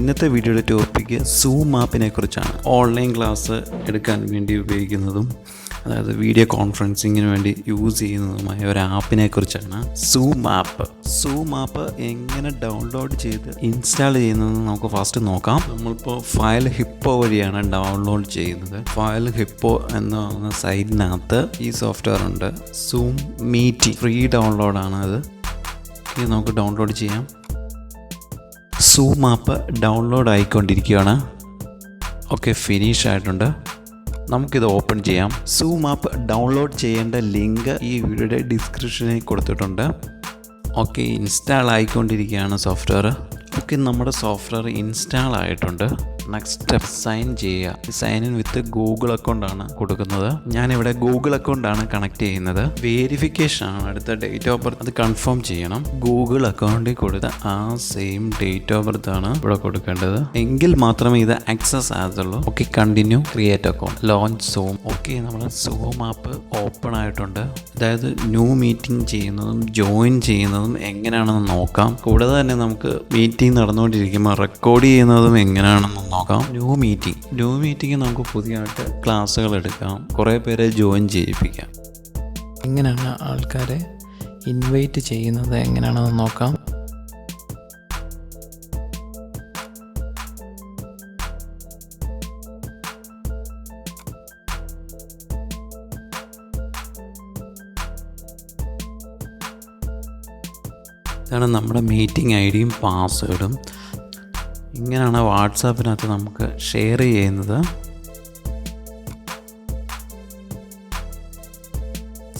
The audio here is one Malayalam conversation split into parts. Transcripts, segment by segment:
ഇന്നത്തെ വീഡിയോയുടെ ടോപ്പിക്ക് സൂം ആപ്പിനെ കുറിച്ചാണ്. ഓൺലൈൻ ക്ലാസ് എടുക്കാൻ വേണ്ടി ഉപയോഗിക്കുന്നതും അതായത് വീഡിയോ കോൺഫറൻസിങ്ങിന് വേണ്ടി യൂസ് ചെയ്യുന്നതുമായ ഒരു ആപ്പിനെ കുറിച്ചാണ് സൂം ആപ്പ്. സൂം ആപ്പ് എങ്ങനെ ഡൗൺലോഡ് ചെയ്ത് ഇൻസ്റ്റാൾ ചെയ്യുന്നതെന്ന് നമുക്ക് ഫസ്റ്റ് നോക്കാം. നമ്മളിപ്പോൾ ഫയൽ ഹിപ്പോ വഴിയാണ് ഡൗൺലോഡ് ചെയ്യുന്നത്. ഫയൽ ഹിപ്പോ എന്ന പറയുന്ന സൈറ്റിനകത്ത് ഈ സോഫ്റ്റ്വെയർ ഉണ്ട്. സൂം മീറ്റിംഗ് ഫ്രീ ഡൗൺലോഡാണ് അത്. നമുക്ക് ഡൗൺലോഡ് ചെയ്യാം. സൂം ആപ്പ് ഡൗൺലോഡ് ആയിക്കൊണ്ടിരിക്കുകയാണ്. ഓക്കെ, ഫിനിഷ് ആയിട്ടുണ്ട്. നമുക്കിത് ഓപ്പൺ ചെയ്യാം. സൂം ആപ്പ് ഡൗൺലോഡ് ചെയ്യേണ്ട ലിങ്ക് ഈ വീഡിയോയുടെ ഡിസ്ക്രിപ്ഷനിൽ കൊടുത്തിട്ടുണ്ട്. ഓക്കെ, ഇൻസ്റ്റാൾ ആയിക്കൊണ്ടിരിക്കുകയാണ് സോഫ്റ്റ്വെയർ. ഓക്കെ, നമ്മുടെ സോഫ്റ്റ്വെയർ ഇൻസ്റ്റാൾ ആയിട്ടുണ്ട്. നെക്സ്റ്റ് സ്റ്റെപ്പ് സൈൻ ചെയ്യുക. സൈൻ ഇൻ വിത്ത് ഗൂഗിൾ അക്കൗണ്ടാണ് കൊടുക്കുന്നത്. ഞാനിവിടെ ഗൂഗിൾ അക്കൗണ്ടാണ് കണക്ട് ചെയ്യുന്നത്. വെരിഫിക്കേഷൻ ആണ് അടുത്ത ഡേറ്റ് ഓഫ് ബർത്ത്. അത് കൺഫേം ചെയ്യണം. ഗൂഗിൾ അക്കൗണ്ടിൽ കൊടുത്ത ആ സെയിം ഡേറ്റ് ഓഫ് ബർത്ത് ആണ് ഇവിടെ കൊടുക്കേണ്ടത്. എങ്കിൽ മാത്രമേ ഇത് ആക്സസ് ആകത്തുള്ളൂ. Okay, continue. Create account. Launch Zoom. Okay, നമ്മുടെ സൂം ആപ്പ് ഓപ്പൺ ആയിട്ടുണ്ട്. അതായത് ന്യൂ മീറ്റിംഗ് ചെയ്യുന്നതും ജോയിൻ ചെയ്യുന്നതും എങ്ങനെയാണെന്ന് നോക്കാം. കൂടാതെ തന്നെ നമുക്ക് മീറ്റിംഗ് നടന്നുകൊണ്ടിരിക്കുമ്പോൾ റെക്കോർഡ് ചെയ്യുന്നതും എങ്ങനെയാണെന്ന് നോക്കാം. ന്യൂ മീറ്റിംഗ് നമുക്ക് പുതിയതായിട്ട് ക്ലാസ്സുകൾ എടുക്കാം. കുറേ പേരെ ജോയിൻ ചെയ്യിപ്പിക്കാം. എങ്ങനെയാണ് ആൾക്കാരെ ഇൻവൈറ്റ് ചെയ്യുന്നത് എങ്ങനെയാണെന്ന് നോക്കാം. ഇതാണ് നമ്മുടെ മീറ്റിംഗ് ഐ ഡിയും പാസ്വേഡും. ഇങ്ങനെയാണ് വാട്സാപ്പിനകത്ത് നമുക്ക് ഷെയർ ചെയ്യുന്നത്.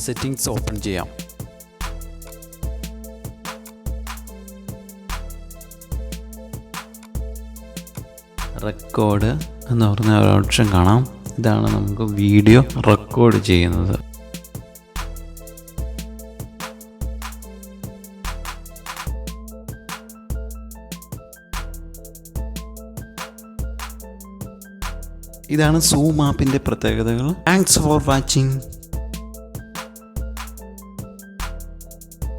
സെറ്റിങ്സ് ഓപ്പൺ ചെയ്യാം. റെക്കോർഡ് എന്ന് പറഞ്ഞ ഒരു ഓപ്ഷൻ കാണാം. ഇതാണ് നമുക്ക് വീഡിയോ റെക്കോർഡ് ചെയ്യുന്നത്. ഇതാണ് സൂം ആപ്പിൻ്റെ പ്രത്യേകതകൾ. Thanks for watching.